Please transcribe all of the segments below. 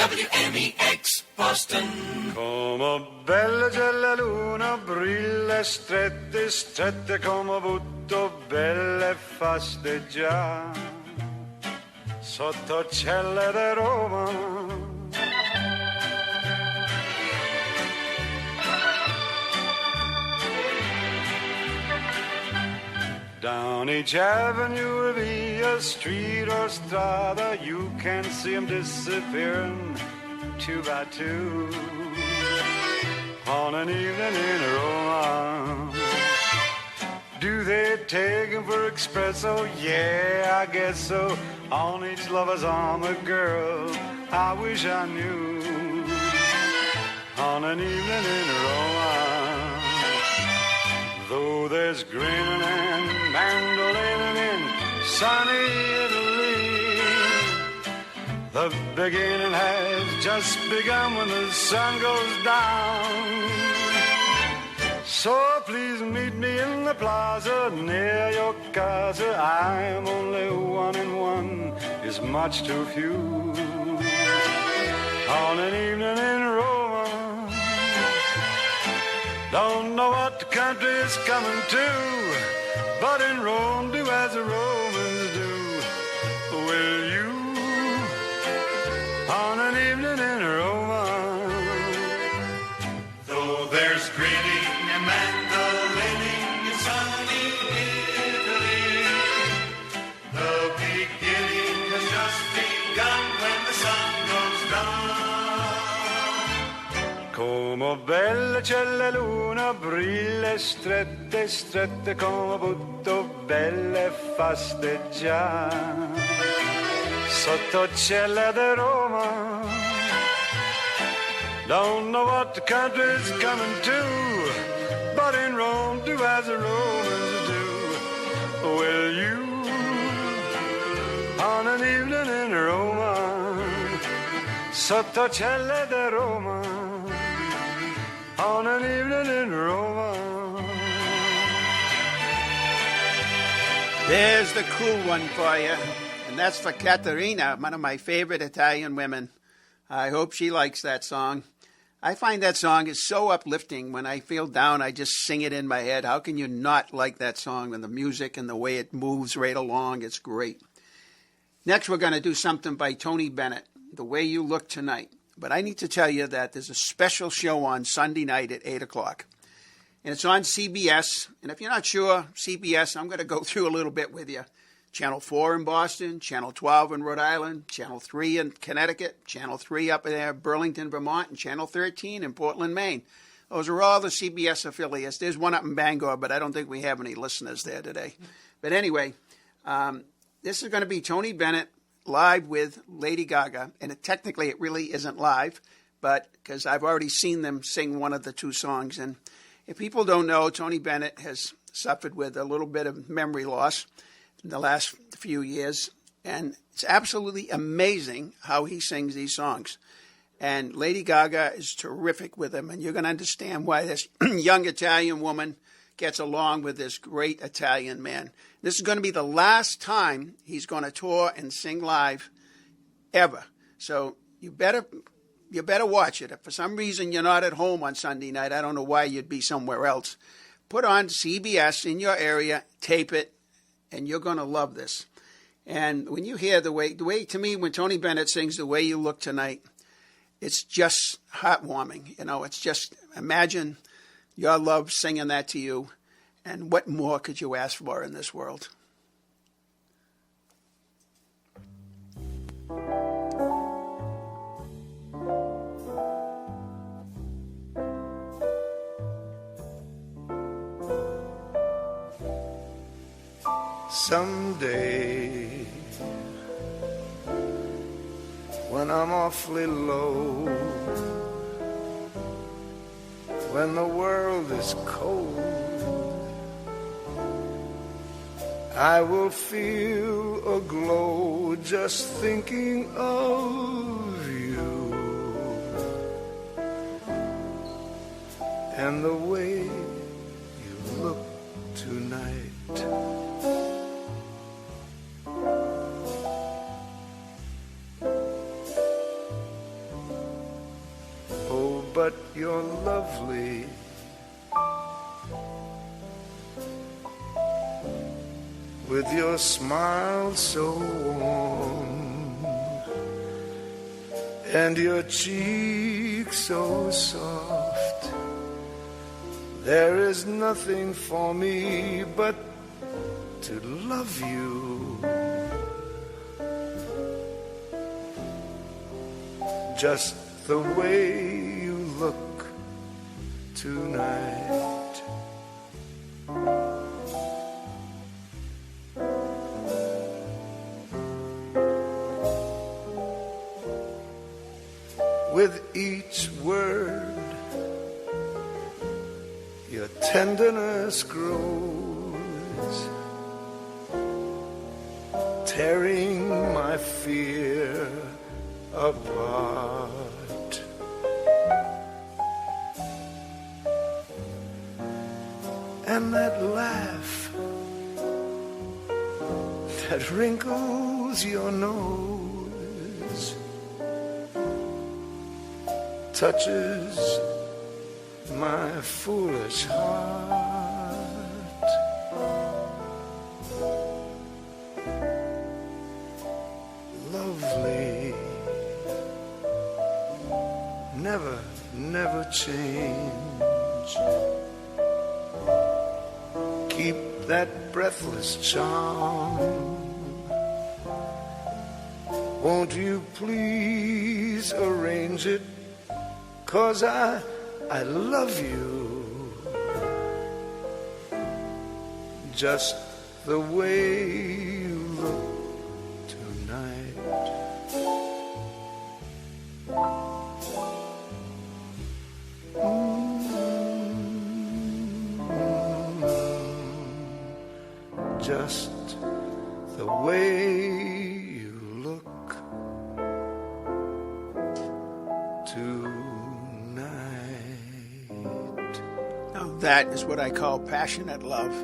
WMEX Boston. Come bella c'è la luna, brilla strette, strette come butto belle fasteggià sotto celle di Roma. Down each avenue, via street or strada, you can see them disappearing two by two on an evening in Roma. Do they take him for espresso? Yeah, I guess so. On each lover's arm a girl I wish I knew on an evening in Roma. Though there's grinning and mandolin in sunny Italy, the beginning has just begun when the sun goes down. So please meet me in the plaza near your casa. I'm only one and one is much too few on an evening in Roma. Don't know what the country is coming to, but in Rome do as the Romans do. Will you on an evening in Roma? Though there's grinning and mandolining in sunny Italy, the beginning has just begun when the sun goes down. Come bella c'è la luna, brilla strette, strette come butto belle fasteggia sotto celle di Roma. Don't know what the country's coming to, but in Rome do as the Romans do. Will you on an evening in Roma, sotto celle di Roma, on an evening in Roma. There's the cool one for you, and that's for Caterina, one of my favorite Italian women. I hope she likes that song. I find that song is so uplifting. When I feel down, I just sing it in my head. How can you not like that song? And the music and the way it moves right along, it's great. Next, we're going to do something by Tony Bennett, The Way You Look Tonight. But I need to tell you that there's a special show on Sunday night at 8 o'clock. And it's on CBS. And if you're not sure, CBS, I'm going to go through a little bit with you. Channel 4 in Boston, Channel 12 in Rhode Island, Channel 3 in Connecticut, Channel 3 up in Burlington, Vermont, and Channel 13 in Portland, Maine. Those are all the CBS affiliates. There's one up in Bangor, but I don't think we have any listeners there today. But anyway, this is going to be Tony Bennett live with Lady Gaga. And technically it really isn't live, but because I've already seen them sing one of the two songs. And if people don't know, Tony Bennett has suffered with a little bit of memory loss in the last few years, and it's absolutely amazing how he sings these songs. And Lady Gaga is terrific with him, and you're going to understand why this young Italian woman gets along with this great Italian man. This is going to be the last time he's going to tour and sing live ever. So you better watch it. If for some reason you're not at home on Sunday night, I don't know why you'd be somewhere else. Put on CBS in your area, tape it, and you're going to love this. And when you hear the way to me, when Tony Bennett sings The Way You Look Tonight, it's just heartwarming. You know, it's just, imagine your love singing that to you. And what more could you ask for in this world? Someday, when I'm awfully low, when the world is cold, I will feel a glow just thinking of you and the way you look tonight. but you're lovely. With your smile so warm and your cheek so soft, there is nothing for me but to love you. Just the way you look tonight. With each word, your tenderness grows, tearing my fear apart. And that laugh that wrinkles your nose touches my foolish heart. Lovely, never, never change. Keep that breathless charm. Won't you please arrange it? 'Cause I love you just the way you look tonight. Just the way you look tonight. Now that is what I call passionate love.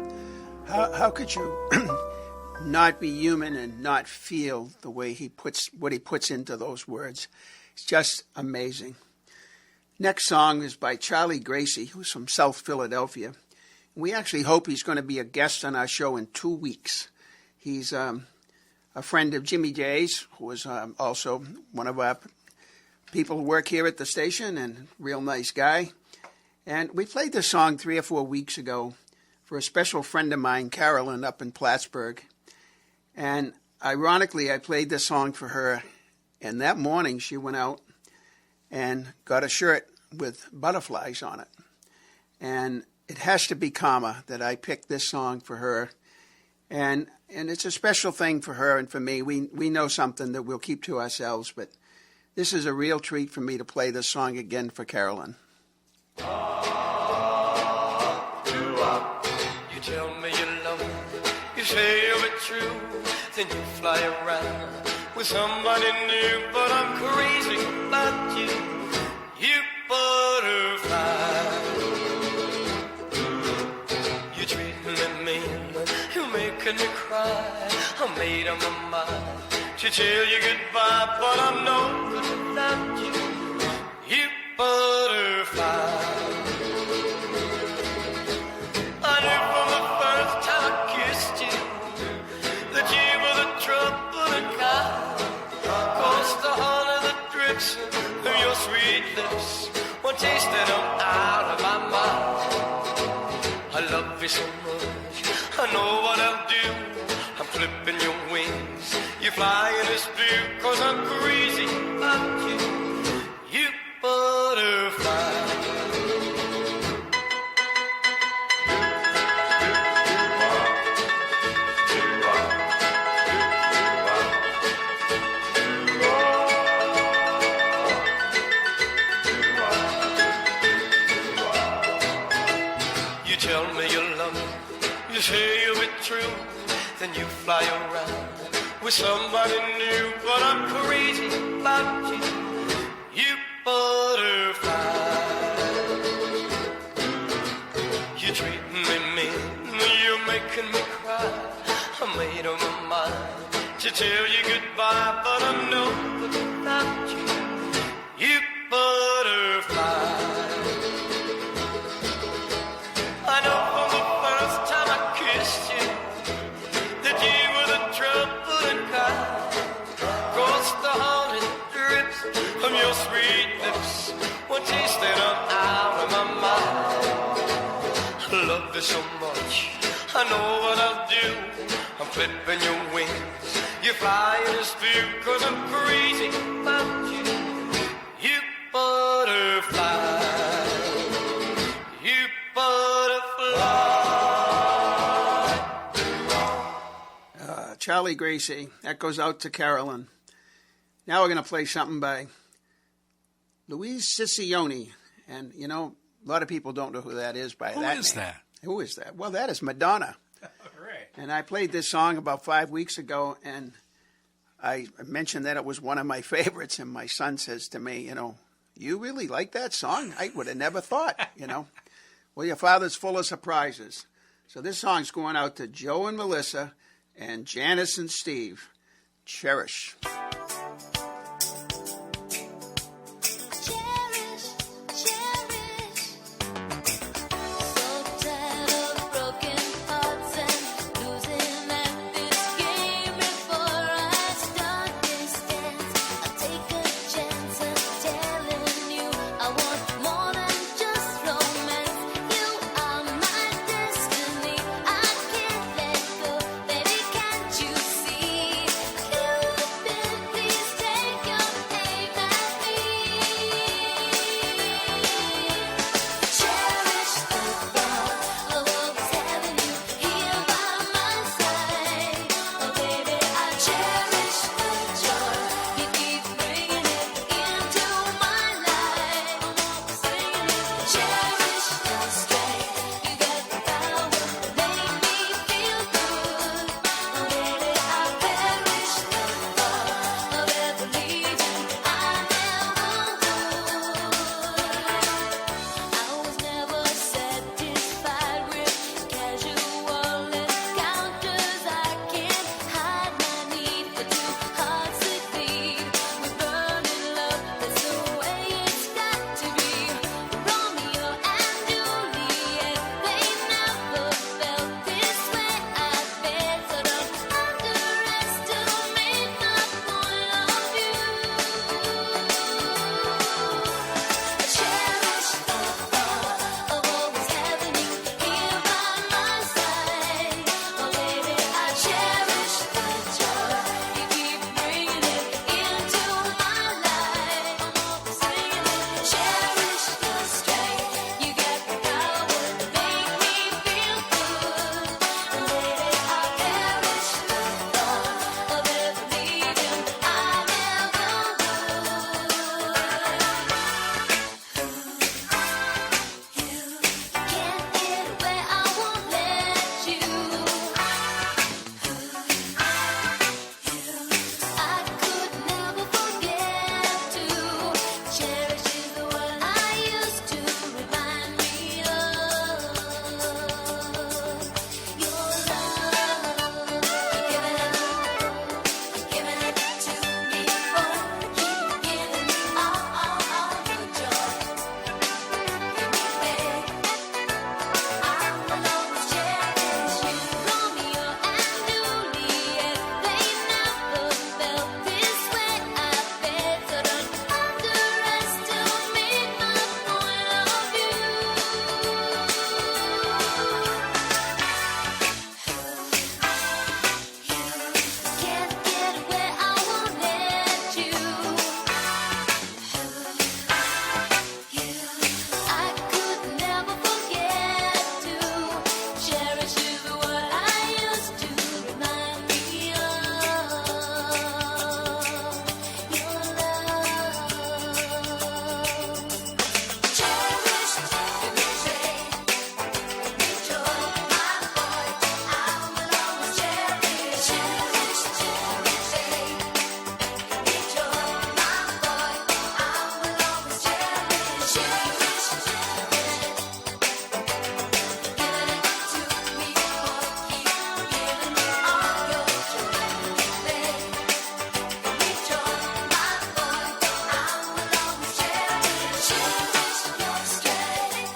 How could you not be human and not feel the way what he puts into those words? It's just amazing. Next song is by Charlie Gracie, who's from South Philadelphia. We actually hope he's going to be a guest on our show in 2 weeks. He's a friend of Jimmy J's, who is also one of our people who work here at the station, and real nice guy. And we played this song 3 or 4 weeks ago for a special friend of mine, Carolyn, up in Plattsburgh. And ironically, I played this song for her, and that morning she went out and got a shirt with butterflies on it. And it has to be karma that I picked this song for her. And it's a special thing for her and for me. We know something that we'll keep to ourselves, but this is a real treat for me to play this song again for Carolyn. You tell me you love me, you say you'll be true, then you fly around with somebody new, but I'm crazy about you, you butterfly. You treat me mean, you're making me cry, I made up my mind to tell you goodbye, but I'm no good without you, you butterfly. I knew from the first time I kissed you that you were the trouble and kind. 'Cause the honey that drips from your sweet lips, one taste and I'm out of my mind. I love you so much, I know what I'll do. I'm clipping your wings, you fly in this blue, 'cause I'm crazy about you, you butterfly. You tell me you love me, you say you'll be true, then you fly around with somebody new, but I'm crazy about you, you butterfly. You treat me mean, you're making me cry, I made up my mind to tell you goodbye, but I know that without you, you butterfly. from your sweet lips. One taste and I'm out of my mind. I love you so much, I know what I'll do. I'm flipping your wings, you fly in a spear, 'cause I'm crazy about you. You butterfly, you butterfly. Charlie Gracie. That goes out to Carolyn. Now we're going to play something by Louise Ciccione. And, you know, a lot of people don't know who that is by Who that is name. that? Who is that? Well, that is Madonna. Right. And I played this song about 5 weeks ago, and I mentioned that it was one of my favorites, and my son says to me, you know, you really like that song? I would have never thought, you know. Well, your father's full of surprises. So this song's going out to Joe and Melissa and Janice and Steve. Cherish. Cherish, cherish. So tired of broken hearts and losing at this game. Before I start this dance, I'll take a chance of telling you I want more than just romance. You are my destiny. I can't let go, baby. Can't you see? Cupid, please take your aim at me. Cherish the thought of always having you here by my side. Oh, baby, I cherish the joy you keep bringing it into my life. I'm always singing it. Cherish the strength you got, the power to make me feel good. Oh, baby, I perish the thought of ever leaving. I never would. I was never satisfied with casual encounters. I can't hide my need for two hearts that beat with burning love. That's the way it's got to be. Romeo and Juliet, they never felt this way. I bet, so don't underestimate my point of view. Cherish the thought of always having you here by my side. Oh, baby, I cherish the joy you keep bringing it into my life. I'm always singing it. Cherish the strength you got, the power to make me feel good. And baby, I perish the thought of ever leaving. I never would. Can't get away, I won't let you. I could never forget to cherish is the word I used to remind me of your love. Giving it to me, boy. Keep giving me all your joy. Give me, babe. I will always cherish you. Romeo and Juliet, they never felt this way. I bet, so don't underestimate my point of view. Can't get away, I won't let you. I could never forget to cherish is what I used to remind me of your love. Cherish, give me joy, my boy. I will always cherish, cherish, cherish. Give me joy, my boy. I will always cherish, cherish, cherish. Giving it to me, boy. Keep giving me all your joy, babe. Give me joy, my boy. I will always cherish, cherish your strength.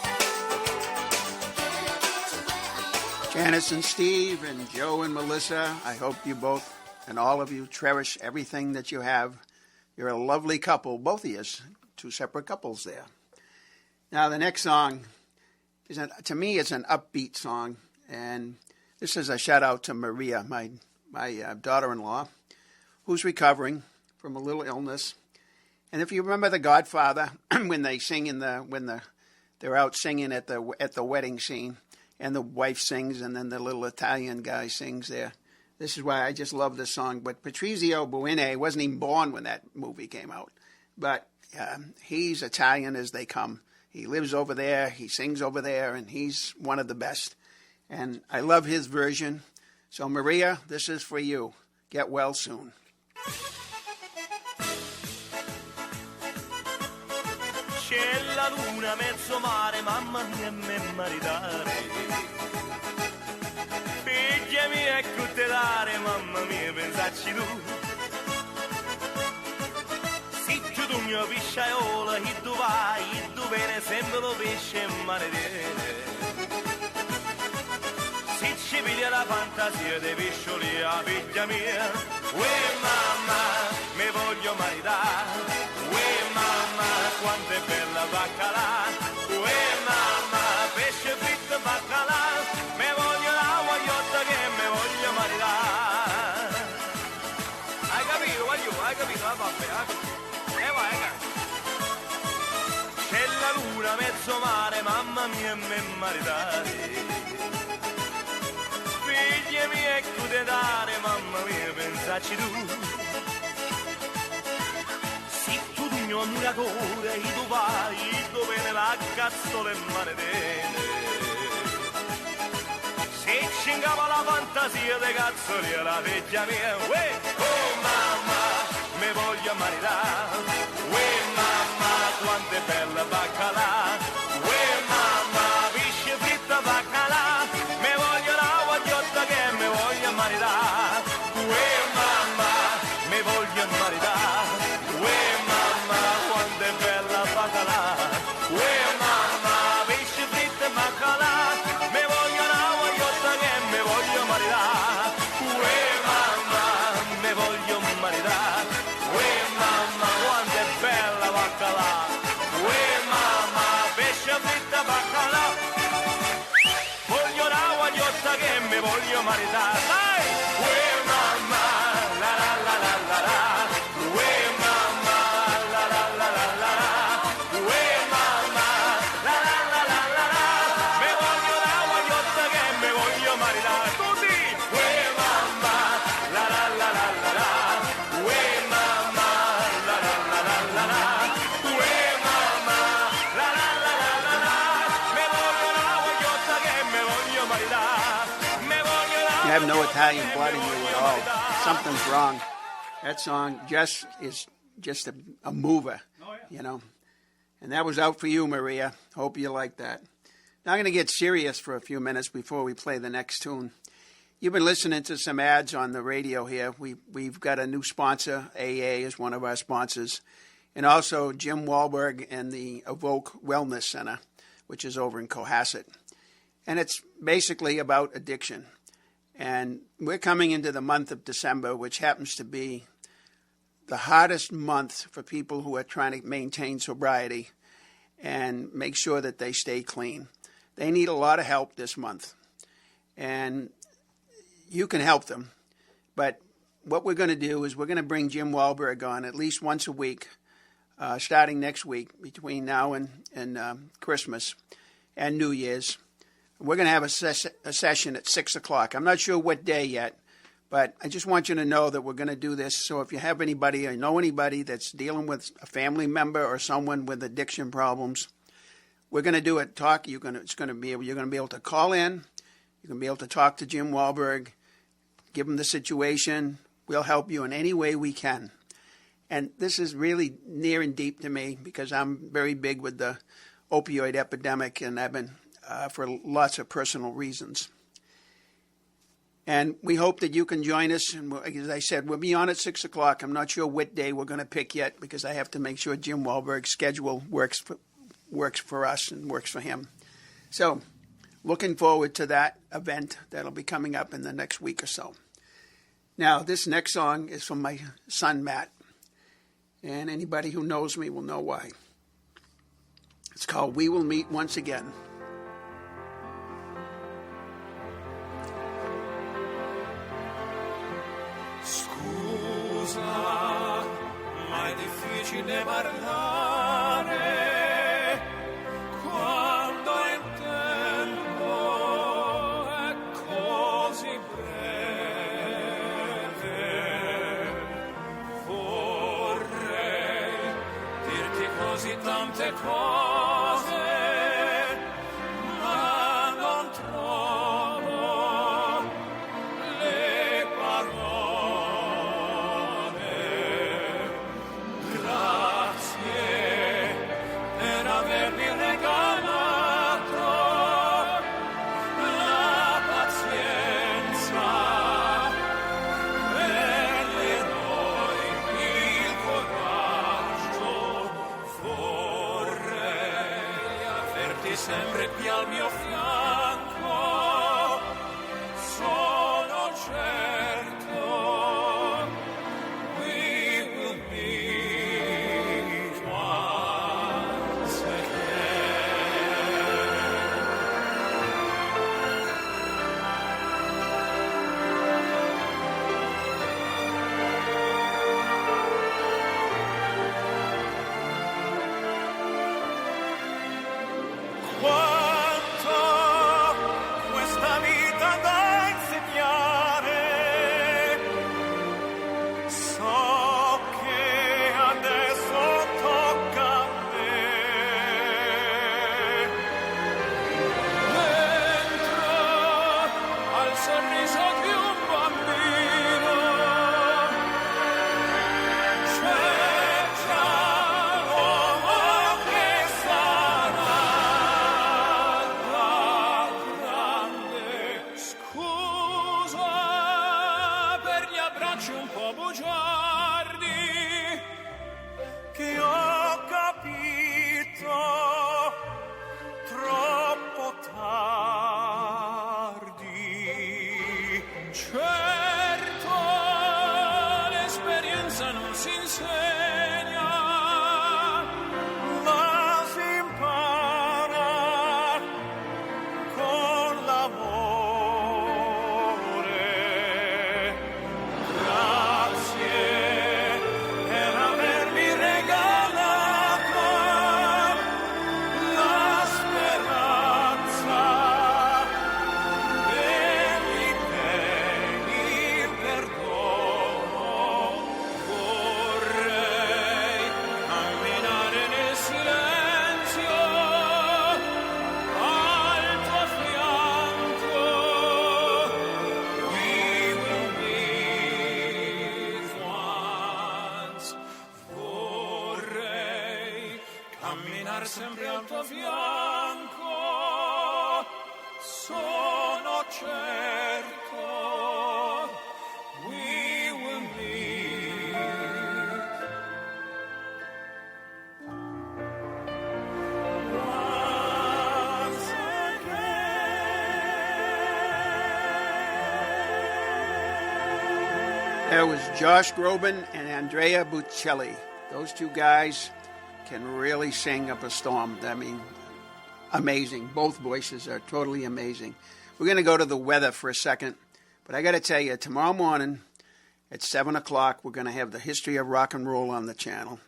Janice and Steve and Joe and Melissa, I hope you both and all of you cherish everything that you have You're a lovely couple, both of you, two separate couples there. Now, the next song, to me, it's an upbeat song. And this is a shout-out to Maria, my daughter-in-law, who's recovering from a little illness. And if you remember The Godfather, when they sing they're out singing at the wedding scene, and the wife sings, and then the little Italian guy sings there. This is why I just love this song. But Patrizio Buene wasn't even born when that movie came out. But he's Italian as they come. He lives over there, he sings over there, and he's one of the best. And I love his version. So Maria, this is for you. Get well soon. C'è la luna mezzo mare, mamma mia, me maritare. Figlia mia, cutelare, mamma mia, pensarci tu. Se tu mio pisciaiola, chi tu vai, chi tu viene, sempre lo pesce in mare tiene. Se ci piglia la fantasia dei pescioli, figlia mia, uè mamma, me voglio maritare. Mamma, quanto è bella baccalà, mamma, pesce fritto baccalà, me voglio la guagliotta che me voglio maritare. Hai capito, hai capito, vabbè, vai. C'è la luna mezzo mare, mamma mia, me maritare. Figlie mie, che dare, mamma mia, pensarci tu. Mio ammiratore, i tu vai, dove nella cazzola e maledene. Se ci ingava la fantasia dei cazzoli alla figlia mia, uè, oh mamma, me voglio maritare, uè mamma, quanto è bella baccalà, uè mamma, pesce fritto baccalà, me voglio la guagliotta che me voglio maritare, uè mamma, me voglio maritare. Che mi voglio maritare, dai! Uè mamma, la la la la la la, uè mamma, la la la la la la, uè mamma, la la la la la la, mi voglio la guagliotta che mi voglio maritare, tutti! Uè mamma, la la la la la la, uè mamma, la la la la la la, uè mamma, la la la la la la, mi voglio la guagliotta che mi voglio maritare. You have no Italian blood in you at all. Something's wrong. That song is just a mover, you know. And that was out for you, Maria. Hope you like that. Now I'm going to get serious for a few minutes before we play the next tune. You've been listening to some ads on the radio here. We've got a new sponsor. AA is one of our sponsors. And also Jim Wahlberg and the Evoke Wellness Center, which is over in Cohasset. And it's basically about addiction. And we're coming into the month of December, which happens to be the hardest month for people who are trying to maintain sobriety and make sure that they stay clean. They need a lot of help this month. And you can help them. But what we're going to do is we're going to bring Jim Wahlberg on at least once a week, starting next week, between now and Christmas and New Year's. We're going to have a session at 6 o'clock. I'm not sure what day yet, but I just want you to know that we're going to do this. So if you have anybody or know anybody that's dealing with a family member or someone with addiction problems, we're going to do it. You're going to be able to call in. You're going to be able to talk to Jim Wahlberg, give him the situation. We'll help you in any way we can. And this is really near and deep to me because I'm very big with the opioid epidemic, and I've been for lots of personal reasons. And we hope that you can join us. And as I said, we'll be on at 6 o'clock. I'm not sure what day we're going to pick yet because I have to make sure Jim Wahlberg's schedule works for us and works for him. So looking forward to that event that'll be coming up in the next week or so. Now, this next song is from my son, Matt. And anybody who knows me will know why. It's called We Will Meet Once Again. Scusa, ma è difficile parlare quando il tempo è così breve. Vorrei dirti così tante cose, ma non trovo le parole. Grazie per avermi regalato la pazienza e l'eroe, il coraggio. Vorrei averti sempre qui al mio fianco. Sono certo we will meet once Quanto questa vita da insegnare, so che adesso tocca a me. Dentro al sorriso di un bambino c'è già l'uomo che sarà grande. Scusa per gli abbracci un po' bugiardi, che ho capito troppo tardi. Certo, l'esperienza non si insegna, ma si impara con l'amore. Grazie per avermi regalato la speranza e il perdono. Vorrei camminare nel silenzio al tuo fianco. We will meet once. Vorrei camminare sempre al tuo fianco. Sono certo we will meet once again. That was Josh Groban and Andrea Bocelli. Those two guys can really sing up a storm. I mean, amazing. Both voices are totally amazing. We're going to go to the weather for a second. But I got to tell you, tomorrow morning at 7 o'clock, we're going to have the history of rock and roll on the channel.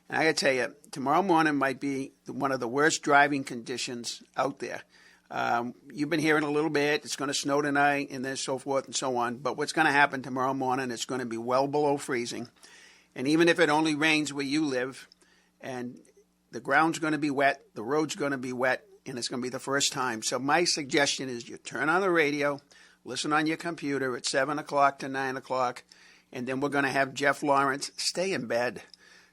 And I got to tell you, tomorrow morning might be one of the worst driving conditions out there. You've been hearing a little bit. It's going to snow tonight and then so forth and so on. But what's going to happen tomorrow morning, it's going to be well below freezing. And even if it only rains where you live, and the ground's going to be wet, the road's going to be wet, and it's going to be the first time. So my suggestion is you turn on the radio, listen on your computer at 7 o'clock to 9 o'clock, and then we're going to have Jeff Lawrence. Stay in bed.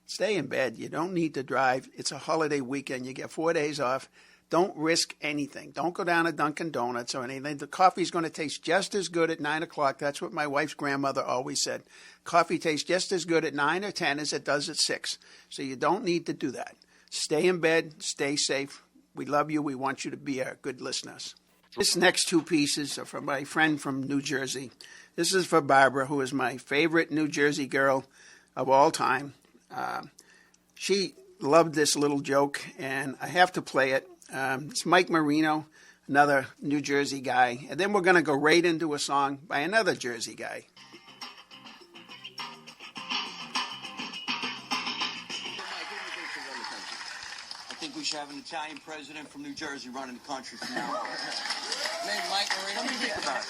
Stay in bed. You don't need to drive. It's a holiday weekend. You get 4 days off. Don't risk anything. Don't go down to Dunkin' Donuts or anything. The coffee's going to taste just as good at 9 o'clock. That's what my wife's grandmother always said. Coffee tastes just as good at 9 or 10 as it does at 6. So you don't need to do that. Stay in bed. Stay safe. We love you. We want you to be our good listeners. This next two pieces are from my friend from New Jersey. This is for Barbara, who is my favorite New Jersey girl of all time. She loved this little joke, and I have to play it. It's Mike Marino, another New Jersey guy. And then we're going to go right into a song by another Jersey guy. I think we should have an Italian president from New Jersey running the country from now on. Maybe Mike Marino. What do you think about it?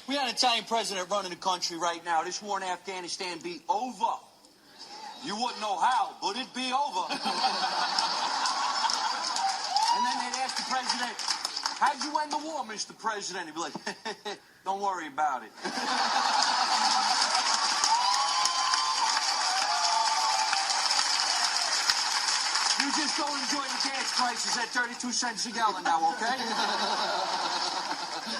We had an Italian president running the country right now. This war in Afghanistan be over. You wouldn't know how, but it'd be over. And then they'd ask the president, how'd you end the war, Mr. President? He'd be like, don't worry about it. You just go enjoy the gas prices at 32 cents a gallon now, okay?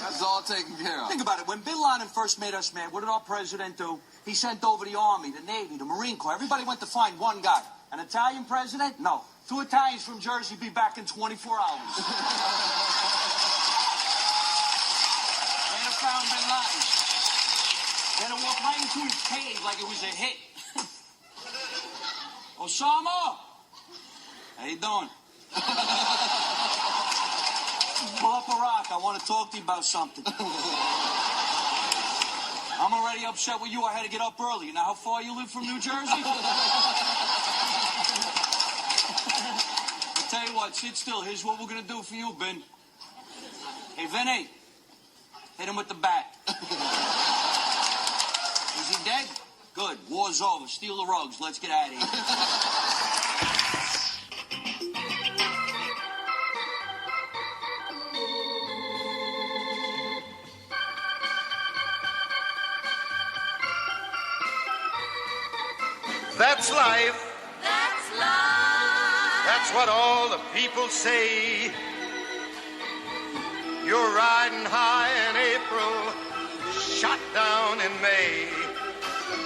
That's all taken care of. Think about it. When Bin Laden first made us mad, what did our president do? He sent over the Army, the Navy, the Marine Corps. Everybody went to find one guy. An Italian president? No. 2 Italians from Jersey be back in 24 hours. They'd have found Bin Laden. They'd have walked right into his cave like it was a hit. Osama! How you doing? Barack, I want to talk to you about something. I'm already upset with you. I had to get up early. You know how far you live from New Jersey? I'll tell you what, sit still. Here's what we're going to do for you, Ben. Hey, Vinny, hit him with the bat. Is he dead? Good. War's over. Steal the rugs. Let's get out of here. That's life. That's life. That's what all the people say. You're riding high in April, shot down in May.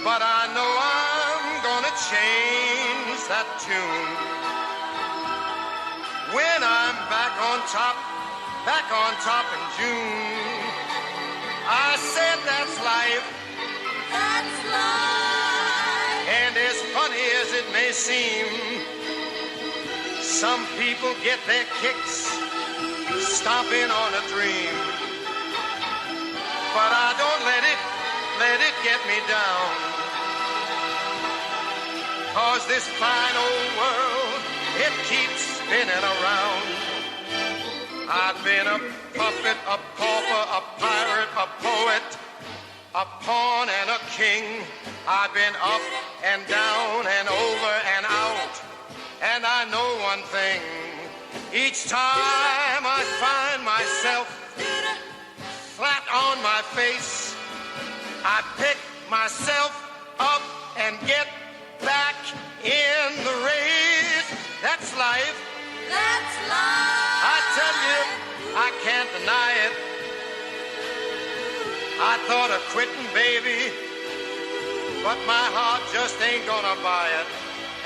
But I know I'm gonna change that tune. When I'm back on top in June. I said that's life. That's life. And as funny as it may seem, some people get their kicks stomping on a dream. But I don't let it get me down. 'Cause this fine old world, it keeps spinning around. I've been a puppet, a pauper, a pirate, a poet, a pawn and a king. I've been up and down and over and out. And I know one thing. Each time I find myself flat on my face, I pick myself up and get back in the race. That's life. That's life. I tell you, I can't deny it. I thought of quitting, baby, but my heart just ain't gonna buy it.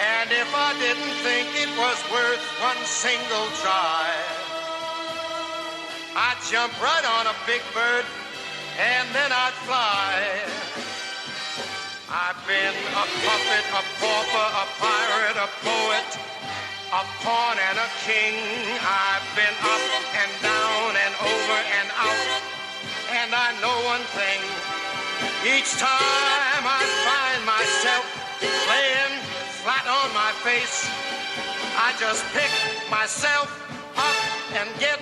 And if I didn't think it was worth one single try, I'd jump right on a big bird and then I'd fly. I've been a puppet, a pauper, a pirate, a poet, a pawn and a king. I've been up and down and over and out. And I know one thing. Each time I find myself laying flat on my face, I just pick myself up and get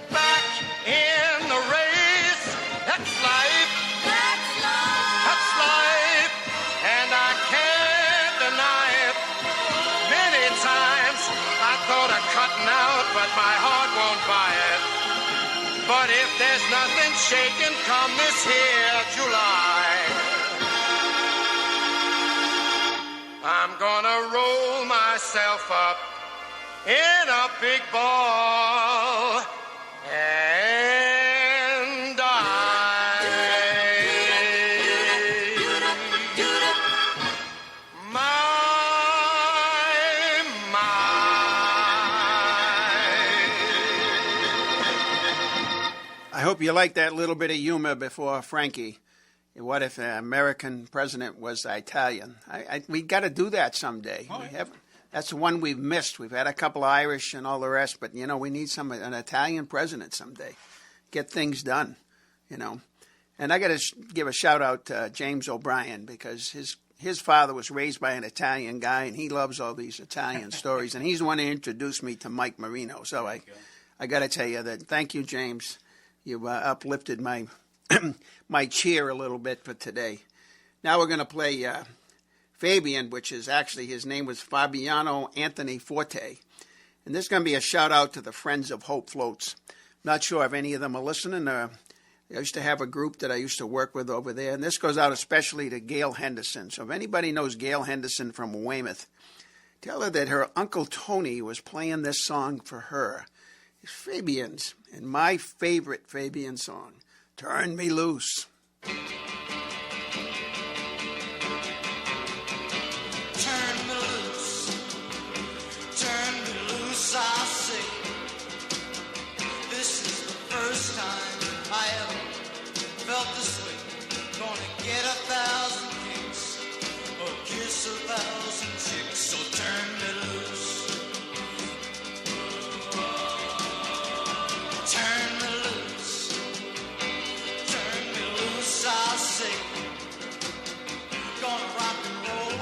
back in the race. That's life. That's life. That's life. And I can't deny it. Many times I thought of cutting out, but my heart won't buy it. But if there's nothing shaking come this here July, I'm gonna roll myself up in a big ball and die. I hope you like that little bit of humor before Frankie. what if an American president was Italian? We got to do that someday. Oh, We yeah. haven't. That's the one we've missed. We've had a couple of Irish and all the rest, but we need an Italian president someday. Get things done, And I got to give a shout out to James O'Brien because his father was raised by an Italian guy, and he loves all these Italian stories. And he's the one who introduced me to Mike Marino. So I got to tell you that. Thank you, James. You uplifted my my cheer a little bit for today. Now we're going to play Fabian, which is actually his name was Fabiano Anthony Forte. And this is going to be a shout out to the Friends of Hope Floats. Not sure if any of them are listening. I used to have a group that I used to work with over there, and this goes out especially to Gail Henderson. So if anybody knows Gail Henderson from Weymouth, tell her that her Uncle Tony was playing this song for her. It's Fabian's, and my favorite Fabian song, Turn Me Loose. Turn me loose, I say. This is the first time I ever felt this way. Gonna get 1,000 kicks or kiss 1,000 chicks. So turn me loose. Turn me loose. Turn me loose, I say. Gonna rock and roll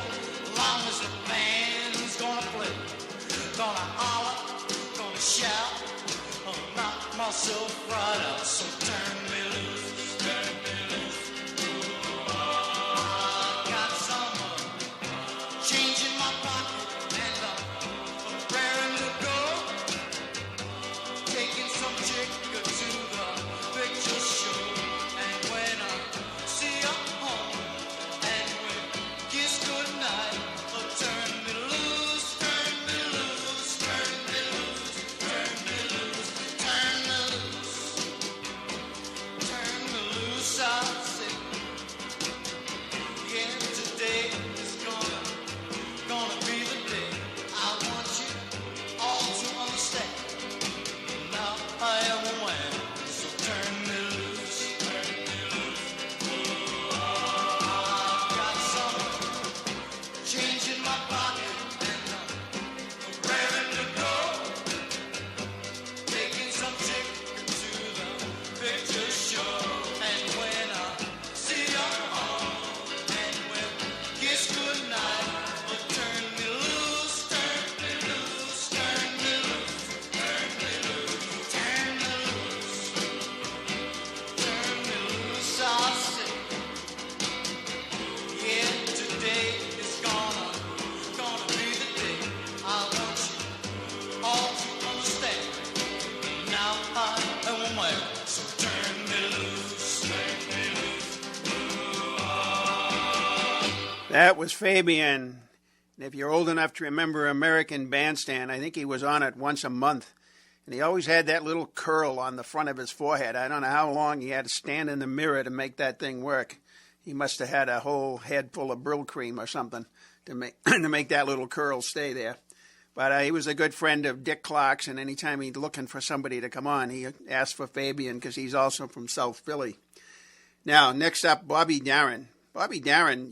long as the band's gonna play. Gonna holler, gonna shout, gonna knock myself right out. So turn me loose, turn me loose. I got some change in my pocket and I'm raring to go. Taking some chick to the picture show. And when I see her home and we kiss goodnight, oh, turn me loose, turn me loose, turn me loose, turn me loose, turn me loose, turn me loose, I say. Yeah, today is gonna be the day. I want you all to understand. Now I am a man, so turn me loose, turn me loose. I've got some change in my pocket and I'm raring to go. Taking some chick to the picture show. And when I see her home and we'll kiss goodnight, oh, turn me loose, turn me loose, turn me loose, turn me loose, turn me loose, turn me loose, I say. Yeah, today is gonna be the day. I want you all to understand. Now I am a man, so turn me loose, turn me loose. That was Fabian. And if you're old enough to remember American Bandstand, I think he was on it once a month. And he always had that little curl on the front of his forehead. I don't know how long he had to stand in the mirror to make that thing work. He must have had a whole head full of Brill cream or something to make to make that little curl stay there. But he was a good friend of Dick Clark's, and anytime he's looking for somebody to come on, he asked for Fabian because he's also from South Philly. Now, next up, Bobby Darin. Bobby Darin,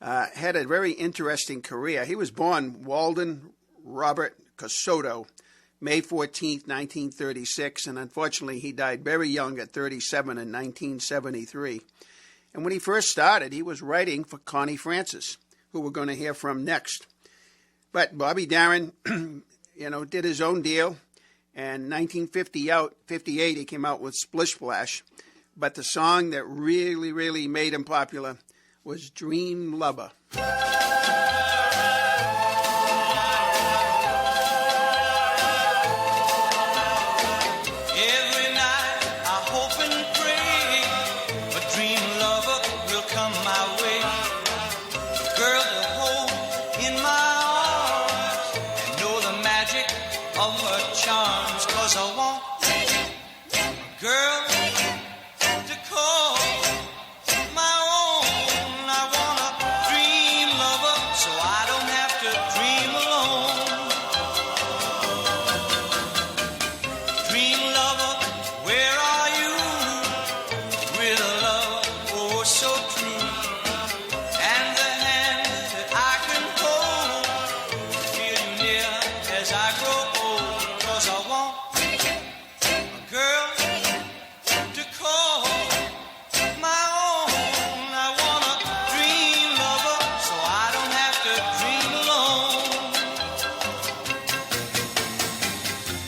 had a very interesting career. He was born Walden Robert Cosoto, May 14th, 1936, and unfortunately he died very young at 37 in 1973. And when he first started, he was writing for Connie Francis, who we're going to hear from next. But Bobby Darin, did his own deal, and 1958 he came out with Splish Splash. But the song that really, really made him popular was Dream Lover. Every night I hope and pray a dream lover will come my way. A girl to hold in my arms and know the magic of her charms. 'Cause I want a girl to call my own. I want a dream lover so I don't have to dream alone. Dream lover, where are you? With a love as I grow old, 'cause I want a girl to call my own. I want a dream lover so I don't have to dream alone.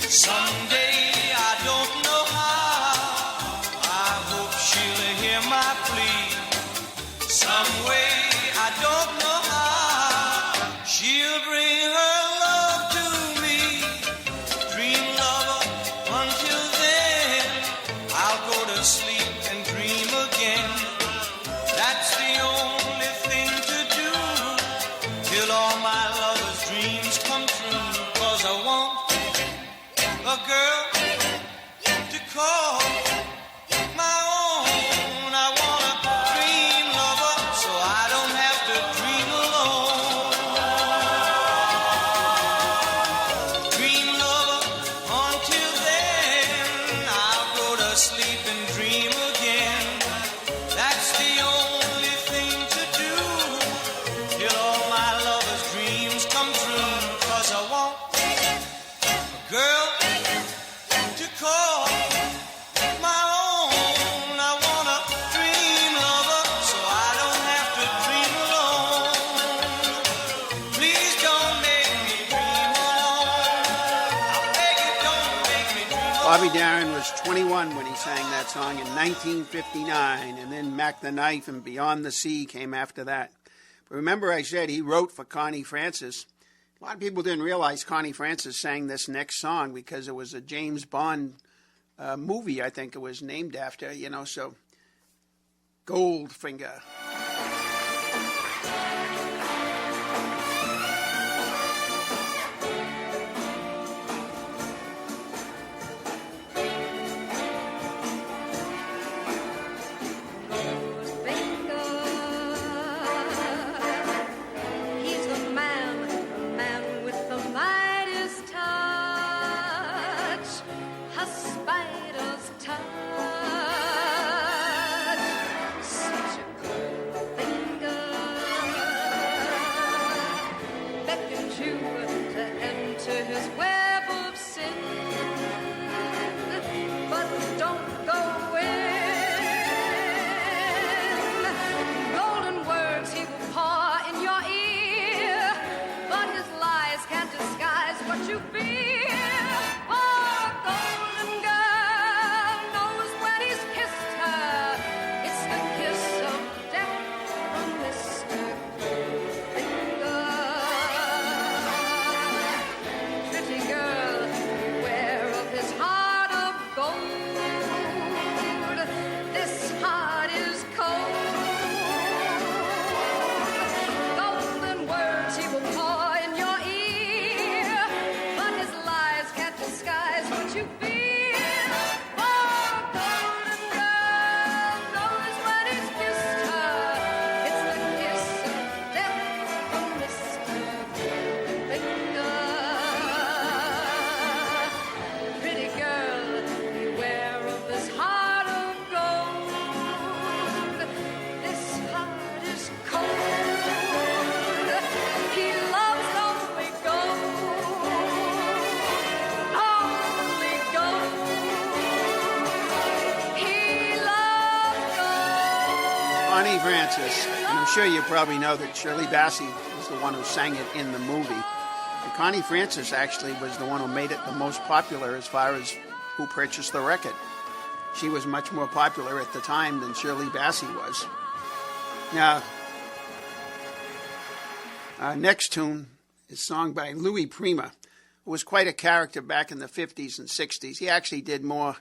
Someday, I don't know how, I hope she'll hear my plea. Some way, I don't know how, she'll bring her love to me. Dream lover, until then, I'll go to sleep and dream again. That's the only thing to do, till all my lover's dreams come true. 'Cause I want a girl to call my own. I want a dream lover so I don't have to dream alone. Dream lover, until then, I'll go to sleep and dream again. That's the only thing to do, till all my lover's dreams come true. 'Cause I want a girl to call my own. I want a dream lover so I don't have to dream alone. Please don't make me dream alone. I beg you, don't make me dream alone. Bobby Darin was 21 when he sang that song in 1959, and then Mac the Knife and Beyond the Sea came after that. But remember I said he wrote for Connie Francis. A lot of people didn't realize Connie Francis sang this next song because it was a James Bond movie, I think it was named after, so Goldfinger. He's the man with the Midas touch, a spider's touch, such a good finger, beckons you to enter his web of sin, but don't go in. Golden words he will pour in your ear, but his lies can't disguise what you fear. For a golden girl knows when he's kissed her, it's the kiss of death from Mr. Goldfinger. Pretty girl, beware of his heart of gold. This heart is cold. Golden words he will pour in your ear, but his lies can't disguise what you feel. For a golden girl knows when he's kissed her, it's the kiss of death from Mr. Goldfinger. Pretty girl, beware of this heart of gold. This heart is cold. He loves only gold. Only gold. He loves gold. Connie Francis, and I'm sure you probably know that Shirley Bassey was the one who sang it in the movie. And Connie Francis actually was the one who made it the most popular as far as who purchased the record. She was much more popular at the time than Shirley Bassey was. Now, our next tune is sung by Louis Prima, who was quite a character back in the 50s and 60s. He actually did more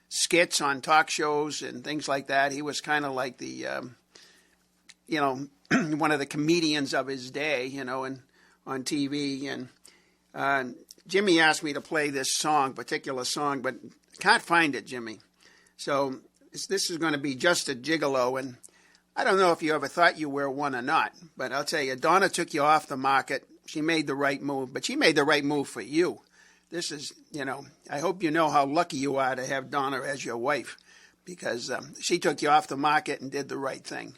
skits on talk shows and things like that. He was kind of like the, one of the comedians of his day, and on TV. And Jimmy asked me to play this particular song, but I can't find it, Jimmy. So this is going to be Just a Gigolo, and I don't know if you ever thought you were one or not, but I'll tell you, Donna took you off the market. She made the right move, but she made the right move for you. This is, I hope you know how lucky you are to have Donna as your wife, because she took you off the market and did the right thing.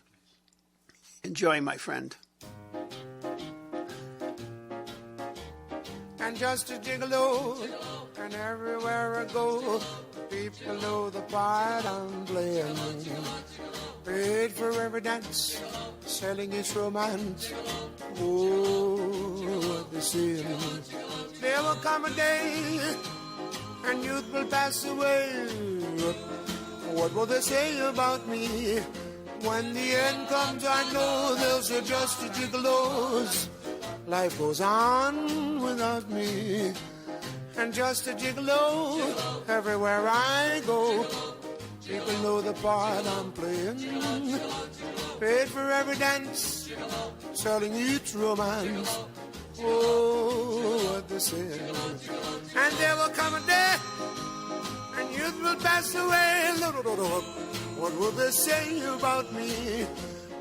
Enjoy, my friend. and just a gigolo. And everywhere I go, people know the part I'm playing. Paid for every dance, selling its romance. Oh, what they say. There will come a day, and youth will pass away. What will they say about me? When the end comes, I know they'll say just a gigolos. Life goes on without me, and just a gigolo. Everywhere I go, people know the part I'm playing. Paid for every dance, selling each romance. Oh, what they say. And there will come a day, and youth will pass away. What will they say about me?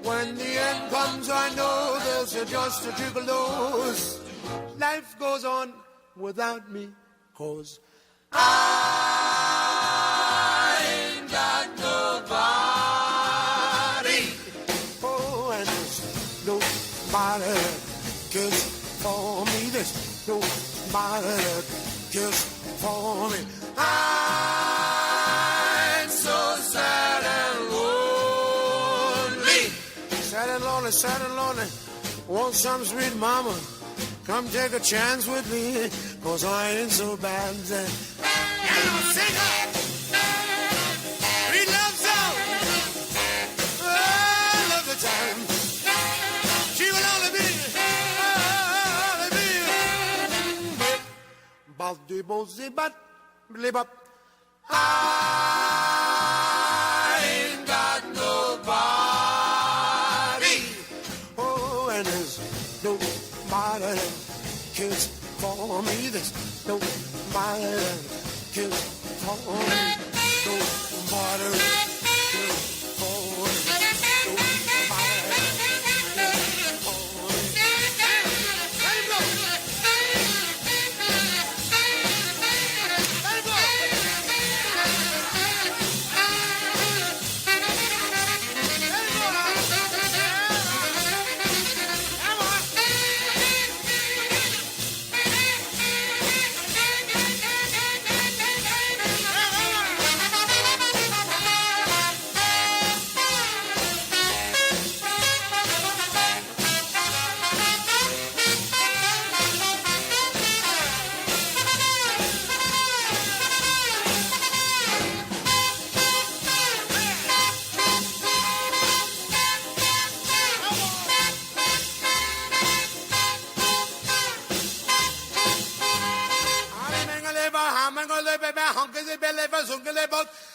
When the end comes, I know they'll say just a gigolos. Life goes on without me, 'cause I ain't got nobody. Oh, and there's nobody that cares for me. There's nobody that cares for me. I'm so sad and lonely. Sad and lonely, sad and lonely. Want some sweet mama? Come take a chance with me, 'cause I ain't so bad. And I'll sing her sweet love song. I love the time. She will only be Baldy Bozy Bat Blib up. I ain't got nobody. Oh, and there's nobody that cares for me. There's nobody that cares for me. Nobody that cares for me. Nobody that cares for me. Let him go. Let him go.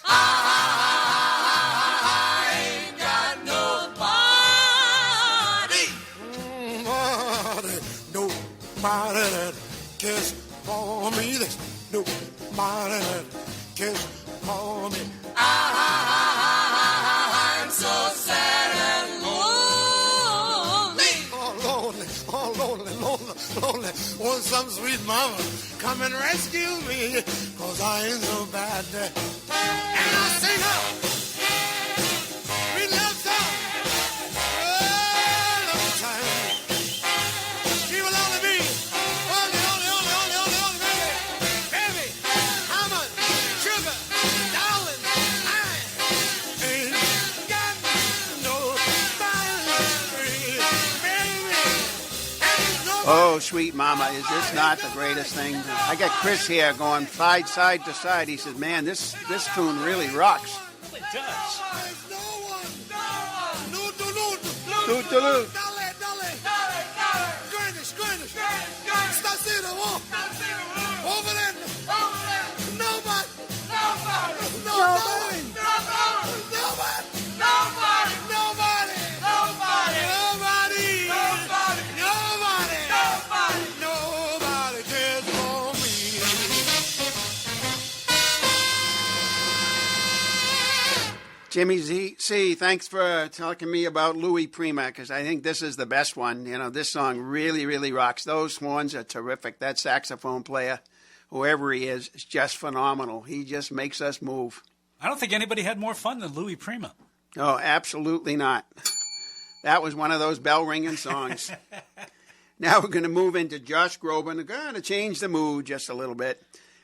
I ain't got nobody. Nobody that cares for me. There's nobody that cares for me. I'm so sad and lonely. Oh, lonely, oh, lonely, lonely, lonely. Want some sweet mama, come and rescue me, 'cause I ain't so bad. And I'll sing her sweet love song. All of the time. She will only be only, baby, almond, sugar, darling, I ain't got nobody, baby. Oh, sweet mama, is this not the greatest thing? I got Chris here going side to side. He says, man, this tune really rocks. It does. Toot to loot. Nobody cares for me. Jimmy C, thanks for talking me about Louis Prima, because I think this is the best one. You know, this song really, really rocks. Those horns are terrific. That saxophone player, whoever he is just phenomenal. He just makes us move. I don't think anybody had more fun than Louis Prima. Oh, absolutely not. That was one of those bell-ringing songs. Now we're going to move into Josh Groban. We're going to change the mood just a little bit.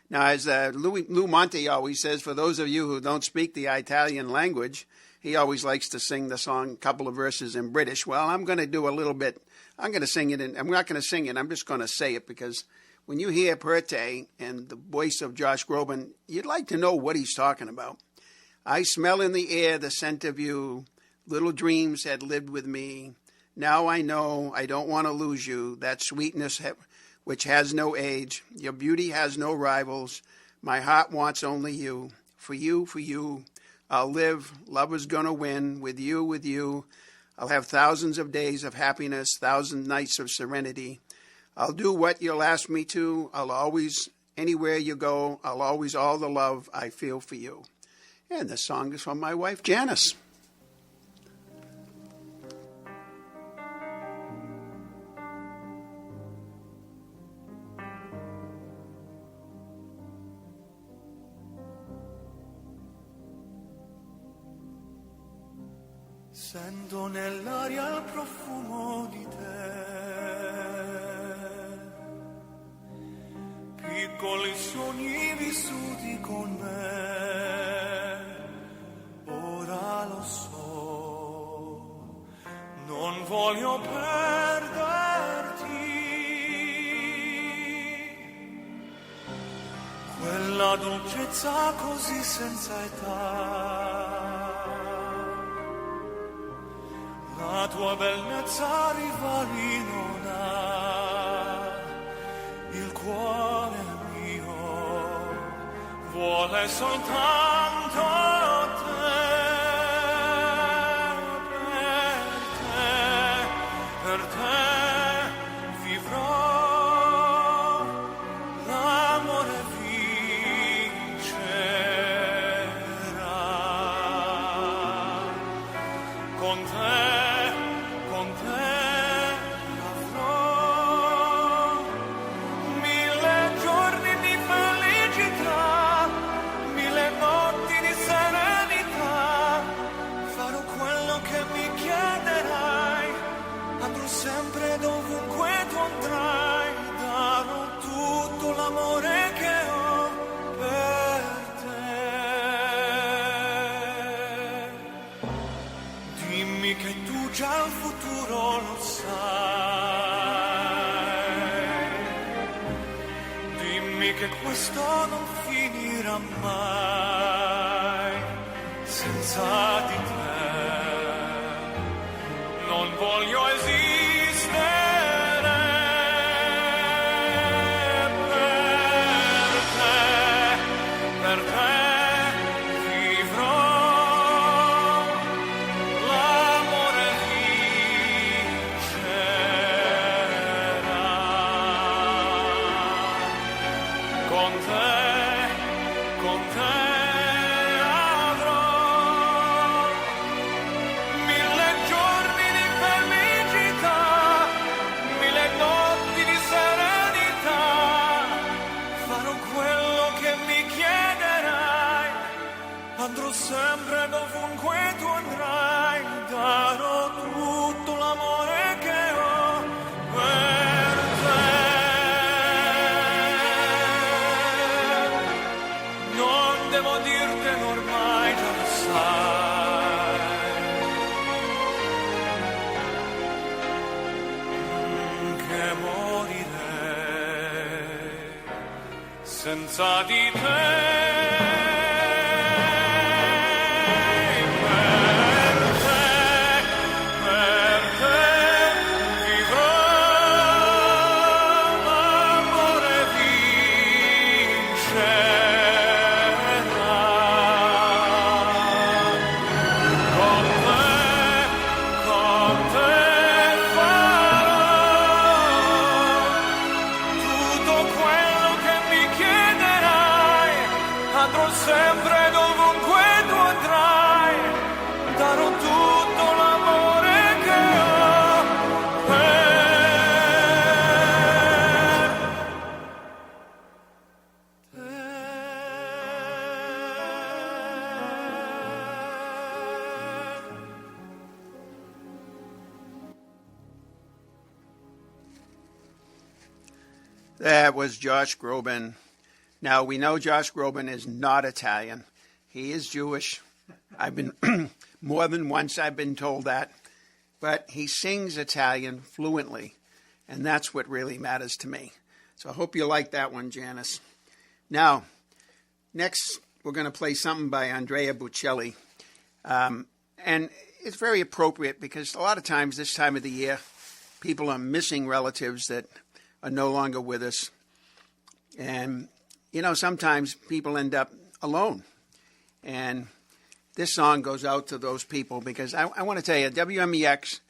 Now, as Lou Monte always says, for those of you who don't speak the Italian language, he always likes to sing the song, a couple of verses in British. Well, I'm going to do a little bit. I'm going to sing it. I'm not going to sing it. I'm just going to say it because when you hear Perte and the voice of Josh Groban, you'd like to know what he's talking about. I smell in the air the scent of you. Little dreams had lived with me. Now I know I don't want to lose you. That sweetness which has no age. Your beauty has no rivals. My heart wants only you. For you, I'll live. Love is going to win. With you. I'll have thousands of days of happiness, 1,000 nights of serenity. I'll do what you'll ask me to. I'll always, anywhere you go, I'll always all the love I feel for you. And this song is from my wife, Janice. Sento nell'aria il profumo di te, piccoli sogni vissuti con me, ora lo so, non voglio perderti, quella dolcezza così senza età. La tua bellezza rivali non ha, il cuore mio vuole soltanto te, per te vivrò, l'amore vincerà, con te. Sempre dovunque tu andrai, darò tutto l'amore che ho per te. Dimmi che tu già il futuro lo sai, dimmi che questo non finirà mai senza di te. Non voglio esistere per te vivrò, l'amore vincerà, con te avrò mille giorni di felicità, mille notti di serenità, farò quello che mi chiederai, andrò sempre dovunque tu andrai, darò tutto l'amore che ho per te. Non devo dirtelo ormai, già lo sai, che morirei senza di te. That was Josh Groban. Now, we know Josh Groban is not Italian. He is Jewish. I've been, more than once I've been told that. But he sings Italian fluently, and that's what really matters to me. So I hope you like that one, Janice. Now, next we're going to play something by Andrea Bocelli. And it's very appropriate because a lot of times this time of the year, people are missing relatives that are no longer with us. And, you know, sometimes people end up alone. And this song goes out to those people because I want to tell you, WMEX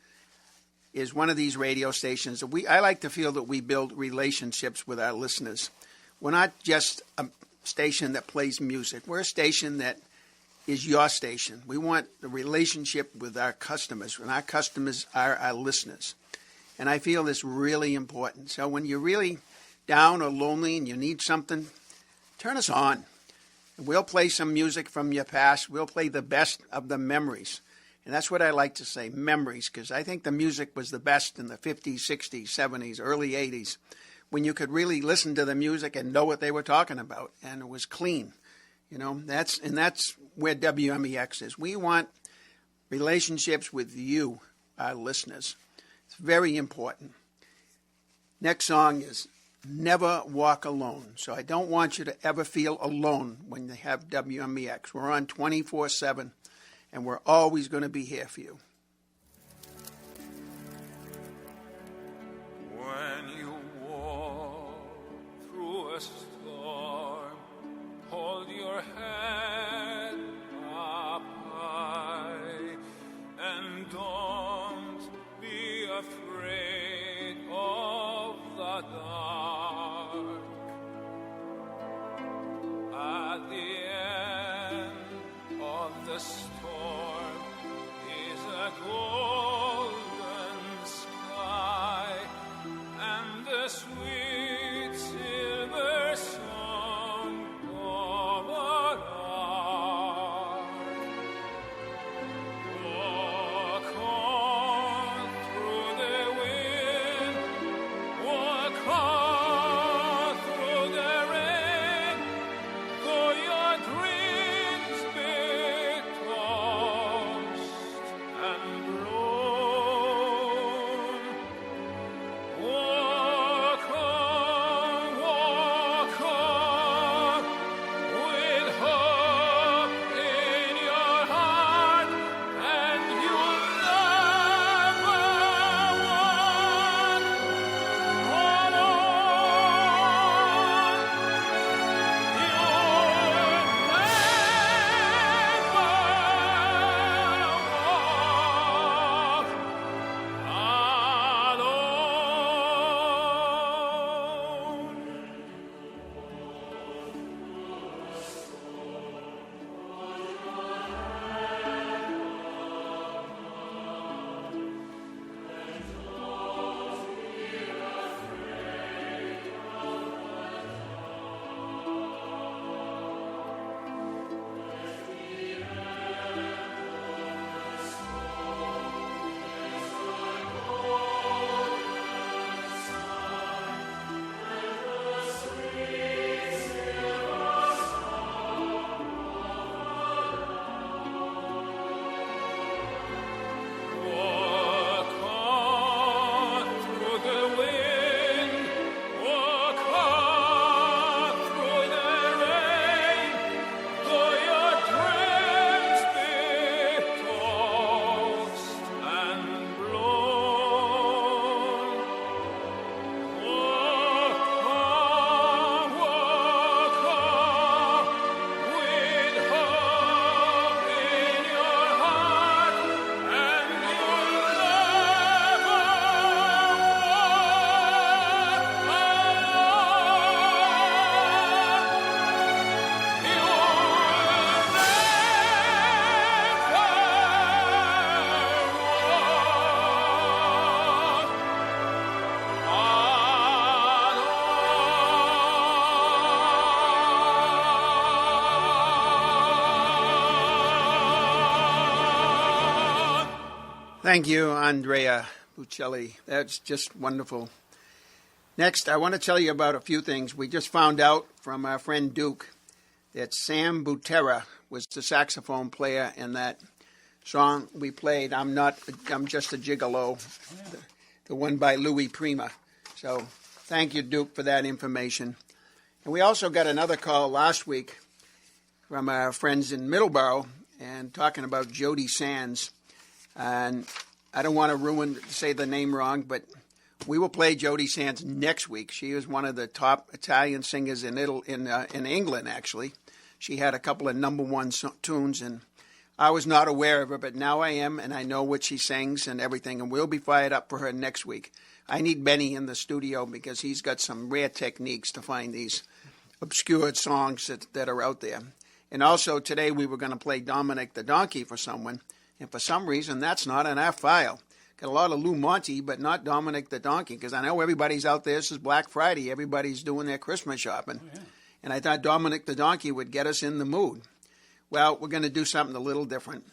is one of these radio stations that I like to feel that we build relationships with our listeners. We're not just a station that plays music. We're a station that is your station. We want the relationship with our customers, and our customers are our listeners. And I feel this really important. So when you're really down or lonely and you need something, turn us on. We'll play some music from your past. We'll play the best of the memories. And that's what I like to say, memories, because I think the music was the best in the 50s, 60s, 70s, early 80s, when you could really listen to the music and know what they were talking about, and it was clean. You know, that's where WMEX is. We want relationships with you, our listeners. It's very important. Next song is Never Walk Alone. So I don't want you to ever feel alone when you have WMEX. We're on 24/7, and we're always going to be here for you. When you walk through a storm, hold your head up high and don't be afraid of the dark. At the end of the storm is a golden sky and the sweet silver song of a lark. Walk on through the wind, walk on through the rain, though your dreams be tossed and blown. Walk on, with hope in your heart, and you'll never walk Walk on through the wind, walk on through the rain, though your dreams be tossed and blown. Walk on, with hope in your heart, and you'll never Thank you, Andrea Bocelli. That's just wonderful. Next, I want to tell you about a few things. We just found out from our friend Duke that Sam Butera was the saxophone player in that song we played, I'm Just a Gigolo, the one by Louis Prima. So thank you, Duke, for that information. And we also got another call last week from our friends in Middleborough and talking about Jody Sands. And I don't want to say the name wrong, but we will play Jody Sands next week. She is one of the top Italian singers in England, actually. She had a couple of number one tunes, and I was not aware of her, but now I am, and I know what she sings and everything, and we'll be fired up for her next week. I need Benny in the studio because he's got some rare techniques to find these obscure songs that are out there. And also today we were going to play Dominic the Donkey for someone, and for some reason that's not in our file. Got a lot of Lou Monte, but not Dominic the Donkey, because I know everybody's out there. This is Black Friday. Everybody's doing their Christmas shopping. Oh, yeah. And I thought Dominic the Donkey would get us in the mood. Well, we're going to do something a little different.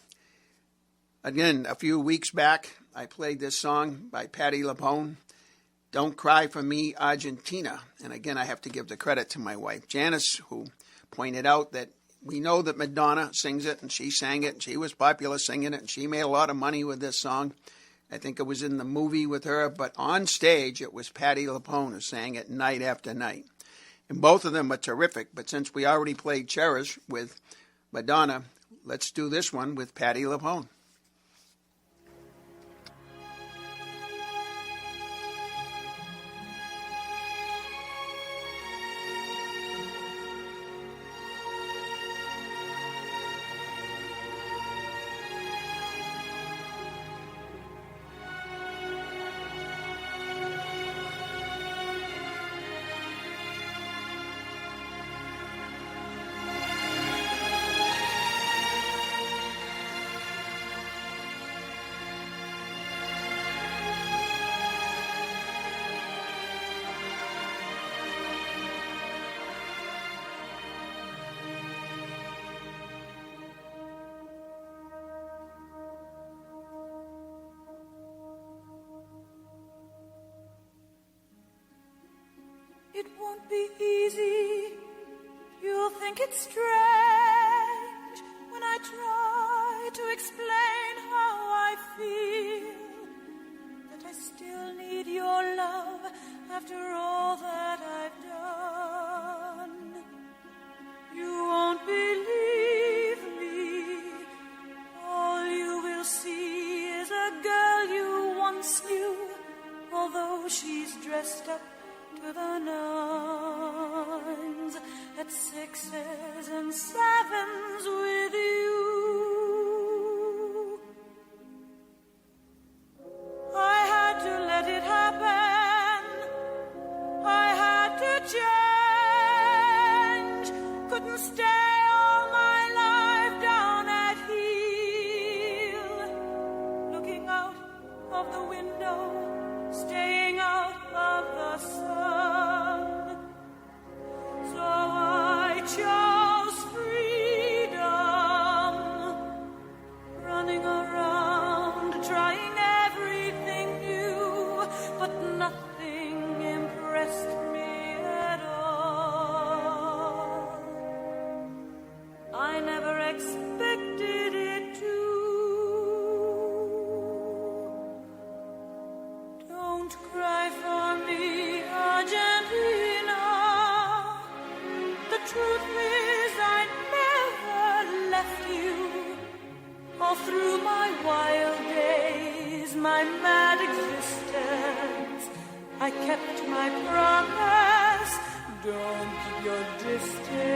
Again, a few weeks back, I played this song by Patti LuPone, Don't Cry for Me, Argentina. And again, I have to give the credit to my wife, Janice, who pointed out that we know that Madonna sings it, and she sang it, and she was popular singing it, and she made a lot of money with this song. I think it was in the movie with her, but on stage it was Patti LuPone who sang it night after night. And both of them are terrific, but since we already played Cherish with Madonna, let's do this one with Patti LuPone. It won't be easy. You'll think it's strange when I try to explain how I feel. That I still need your love after all that I've done. You won't believe me. All you will see is a girl you once knew, although she's dressed up to the nines, at sixes and sevens with you. I had to let it happen. I had to change. Couldn't stay all my life down at heel, looking out of the window, staying out of the sun. So I chose freedom, running around, trying everything new, but nothing impressed me at all. I never expected it to. Don't cry for me, Argentina. The truth is I never left you. All through my wild days, my mad existence, I kept my promise. Don't keep your distance.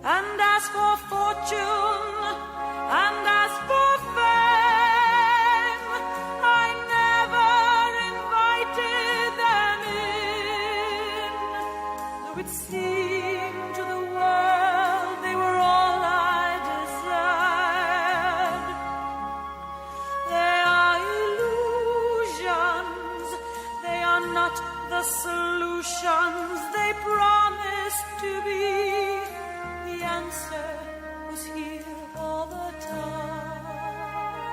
And as for fortune, and as for fame, I never invited them in. Though it seemed to the world they were all I desired. They are illusions, they are not the solutions they promised to be. The answer was here all the time.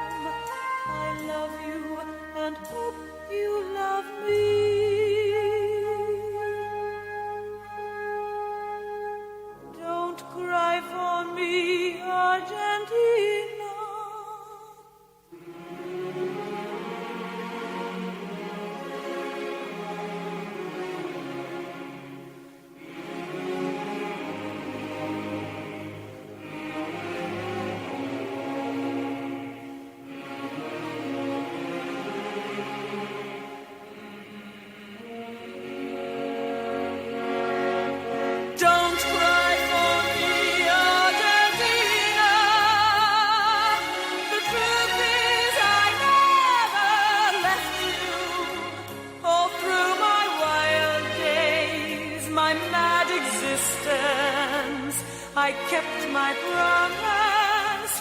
I kept my promise.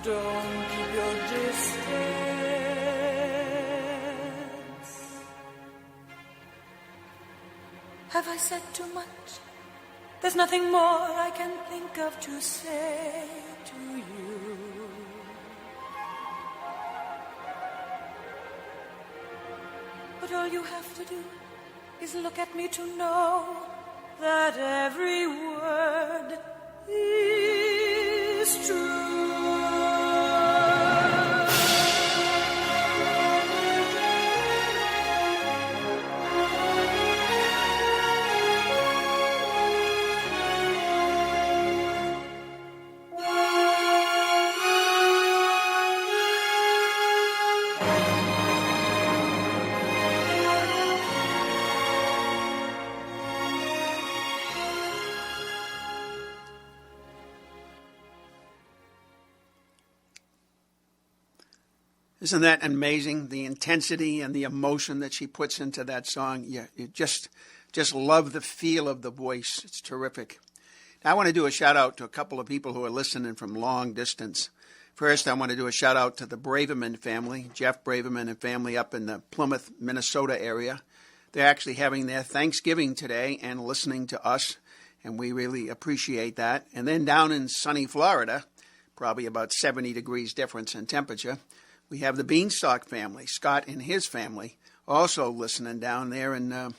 Don't keep your distance. Have I said too much? There's nothing more I can think of to say to you. But all you have to do is look at me to know that every word is true. Isn't that amazing? The intensity and the emotion that she puts into that song. You just love the feel of the voice. It's terrific. Now, I want to do a shout out to a couple of people who are listening from long distance. First, I want to do a shout out to the Braverman family, Jeff Braverman and family up in the Plymouth, Minnesota area. They're actually having their Thanksgiving today and listening to us, and we really appreciate that. And then down in sunny Florida, probably about 70 degrees difference in temperature, we have the Beanstalk family, Scott and his family, also listening down there in a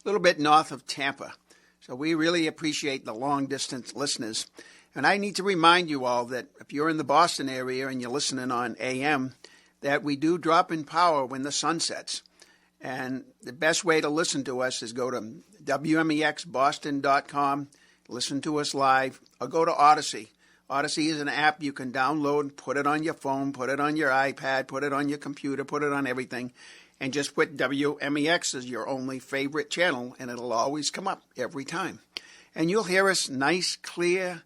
little bit north of Tampa. So we really appreciate the long-distance listeners. And I need to remind you all that if you're in the Boston area and you're listening on AM, that we do drop in power when the sun sets. And the best way to listen to us is go to WMEXBoston.com, listen to us live, or go to Odyssey. Odyssey is an app you can download, put it on your phone, put it on your iPad, put it on your computer, put it on everything, and just put WMEX as your only favorite channel, and it'll always come up every time. And you'll hear us nice, clear,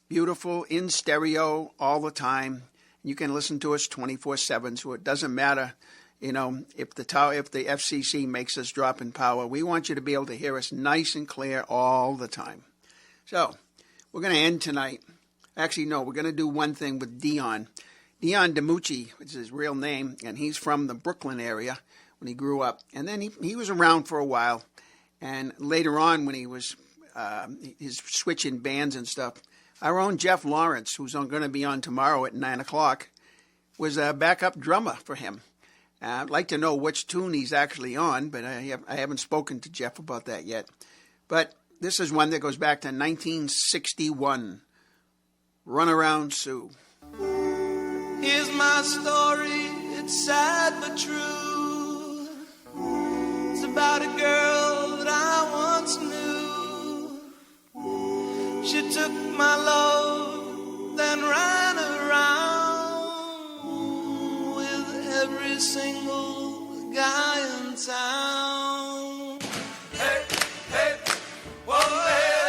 beautiful, in stereo all the time. You can listen to us 24/7, so it doesn't matter, if the FCC makes us drop in power. We want you to be able to hear us nice and clear all the time. So we're going to end tonight. Actually, no, we're going to do one thing with Dion. Dion DiMucci is his real name, and he's from the Brooklyn area when he grew up. And then he was around for a while. And later on, when he was his switching bands and stuff, our own Jeff Lawrence, who's going to be on tomorrow at 9 o'clock, was a backup drummer for him. I'd like to know which tune he's actually on, but I haven't spoken to Jeff about that yet. But this is one that goes back to 1961. Runaround Sue. Here's my story, it's sad but true. It's about a girl that I once knew. She took my love, then ran around with every single guy in town. Hey, hey, whoa, hey.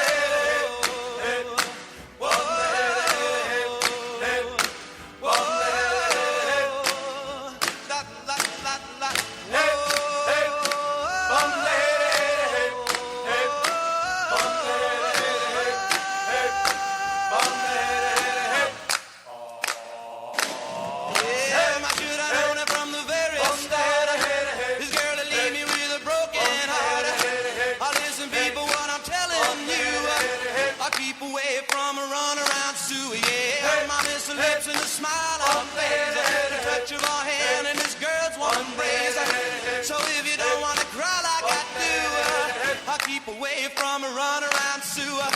Keep away from a runaround sewer.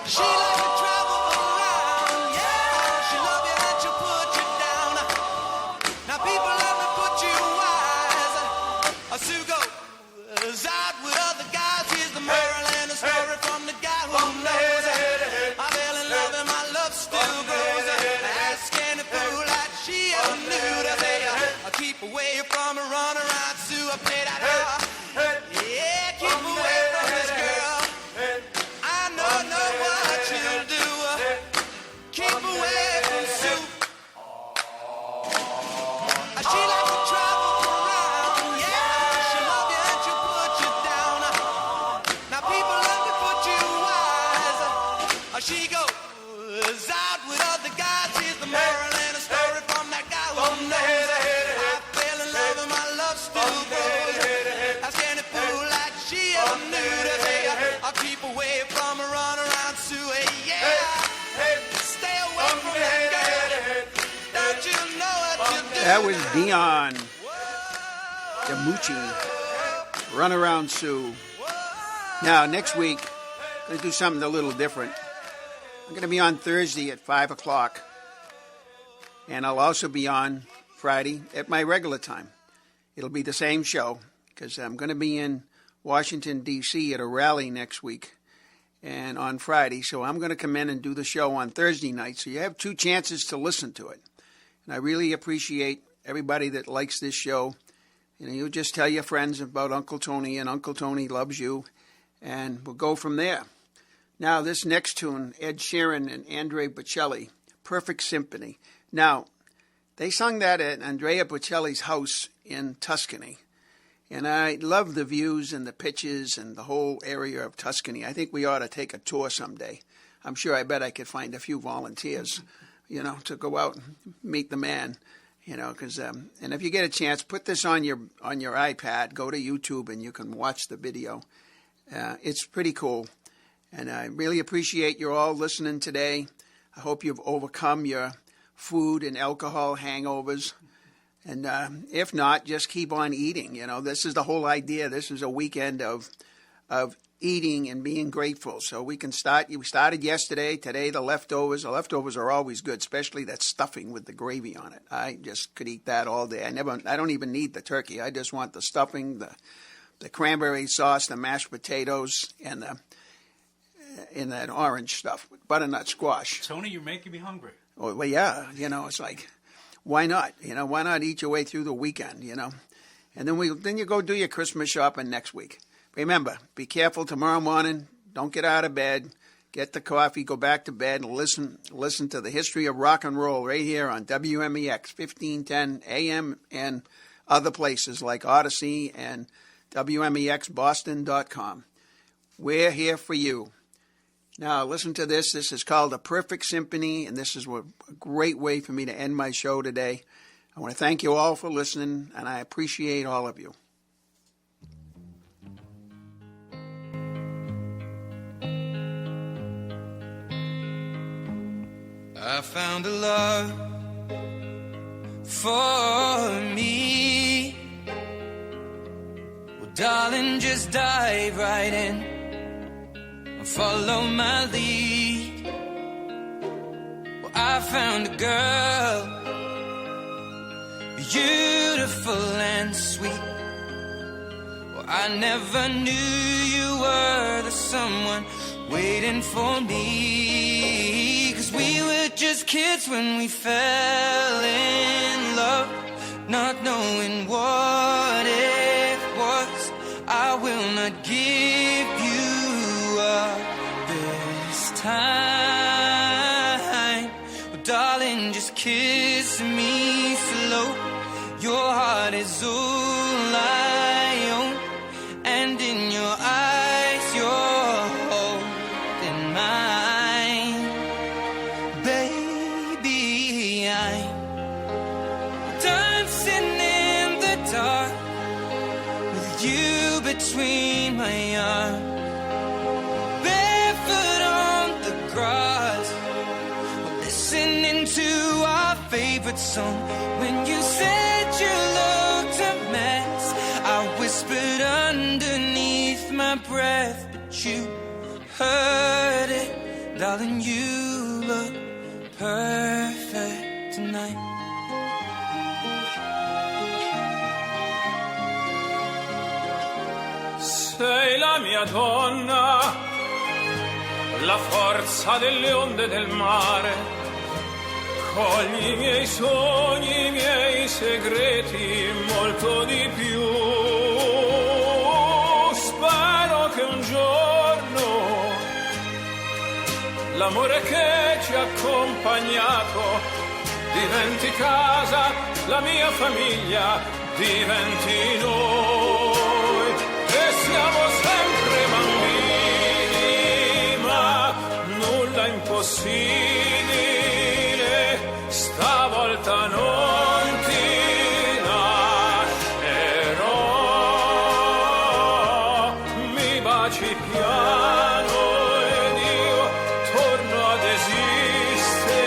She likes to travel around, yeah. She love you and she'll put you down. Now people love to put you wise. Sue goes out with other guys. Here's the moral and the story from the guy who knows. I fell in love and my love still grows. I'm new today. I'll keep away from a run around Sue. Stay away from that girl. Don't you know what you're doing? That was Dion DiMucci, Run Around Sue. Now, next week, I'm going to do something a little different. I'm going to be on Thursday at 5 o'clock. And I'll also be on Friday at my regular time. It'll be the same show because I'm going to be in Washington, D.C. at a rally next week and on Friday. So I'm going to come in and do the show on Thursday night. So you have two chances to listen to it. And I really appreciate everybody that likes this show. You know, you just tell your friends about Uncle Tony, and Uncle Tony loves you. And we'll go from there. Now, this next tune, Ed Sheeran and Andrea Bocelli, Perfect Symphony. Now, they sung that at Andrea Bocelli's house in Tuscany. And I love the views and the pitches and the whole area of Tuscany. I think we ought to take a tour someday. I'm sure I bet I could find a few volunteers, you know, to go out and meet the man, you know, because, and if you get a chance, put this on your iPad, go to YouTube and you can watch the video. It's pretty cool. And I really appreciate you all listening today. I hope you've overcome your food and alcohol hangovers. And if not, just keep on eating. You know, this is the whole idea. This is a weekend of eating and being grateful. So we can start. We started yesterday. Today, the leftovers. The leftovers are always good, especially that stuffing with the gravy on it. I just could eat that all day. I don't even need the turkey. I just want the stuffing, the cranberry sauce, the mashed potatoes, and that orange stuff, butternut squash. Tony, you're making me hungry. Well, yeah, you know, it's like, why not? You know, why not eat your way through the weekend, you know? And then you go do your Christmas shopping next week. Remember, be careful tomorrow morning. Don't get out of bed. Get the coffee, go back to bed, and listen to the history of rock and roll right here on WMEX 1510 AM and other places like Odyssey and WMEXBoston.com. We're here for you. Now, listen to this. This is called A Perfect Symphony, and this is a great way for me to end my show today. I want to thank you all for listening, and I appreciate all of you. I found a love for me. Well, darling, just dive right in. Follow my lead. Well, I found a girl, beautiful and sweet. Well, I never knew you were the someone waiting for me. 'Cause we were just kids when we fell in love, not knowing what it was. I will not give you this time. Well, darling, just kiss me slow. Your heart is all I own, and in your eyes you're holding mine. Baby, I'm dancing in the dark with you between my arms. To our favorite song. When you said you looked a mess, I whispered underneath my breath, but you heard it. Darling, you look perfect tonight. Sei la mia donna, la forza delle onde del mare. Cogli i miei sogni, i miei segreti, molto di più. Spero che un giorno l'amore che ci ha accompagnato diventi casa, la mia famiglia diventi noi. E siamo sempre bambini, ma nulla impossibile. Stavolta non ti lascerò, mi taci piano ed io torno ad esistere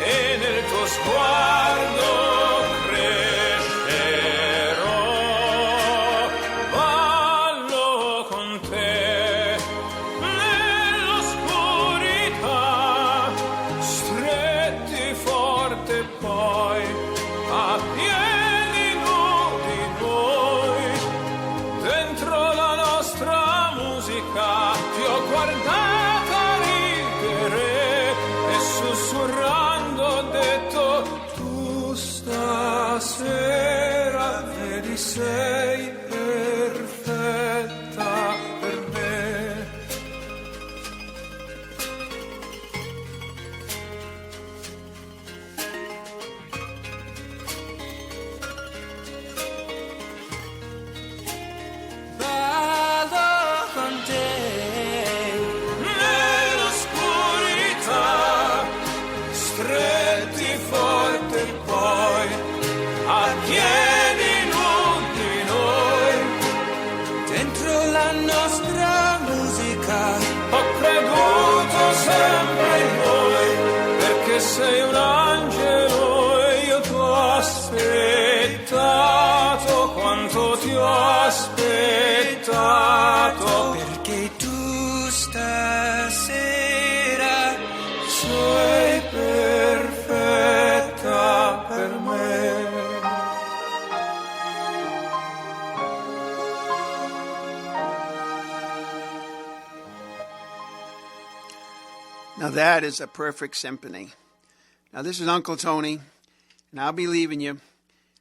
e nel tuo sguardo crescerò. Ballo con te nell'oscurità, stretti forte poi a piedi nudi noi, dentro la nostra musica ti ho guardata ridere e sussurrando ho detto tu stasera vedi sei perfetta per me. Ballo con te Nell'oscurità, stretti forte poi a piedi nudi noi, dentro la nostra musica. ho creduto sempre in voi, perché sei un angelo e io t'ho aspettato quanto ti ho aspettato, Perché tu stasera sei perfetta per me. Now that is a perfect symphony. Now this is Uncle Tony, and I'll be leaving you.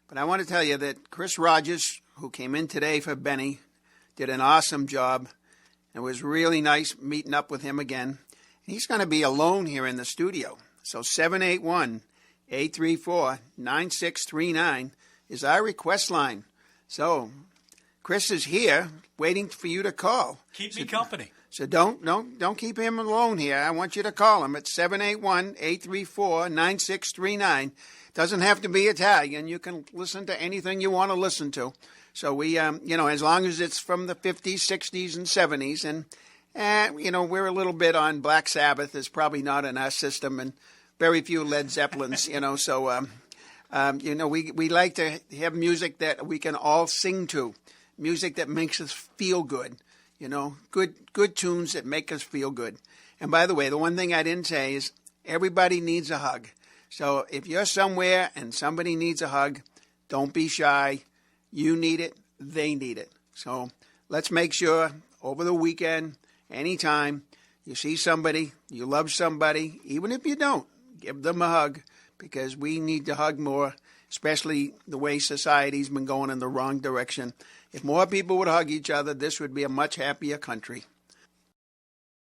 But I want to tell you that Chris Rogers, who came in today for Benny, did an awesome job. It was really nice meeting up with him again. He's going to be alone here in the studio. So 781-834-9639 is our request line. So Chris is here waiting for you to call. Keep me company. So don't keep him alone here. I want you to call him at 781-834-9639. Doesn't have to be Italian. You can listen to anything you want to listen to. So we, as long as it's from the 50s, 60s, and 70s, and we're a little bit on Black Sabbath. Is probably not in our system, and very few Led Zeppelins. So we like to have music that we can all sing to, music that makes us feel good. Good tunes that make us feel good. And by the way, the one thing I didn't say is everybody needs a hug. So if you're somewhere and somebody needs a hug, don't be shy. You need it. They need it. So let's make sure over the weekend, anytime you see somebody, you love somebody, even if you don't, give them a hug, because we need to hug more, especially the way society's been going in the wrong direction. If more people would hug each other, this would be a much happier country.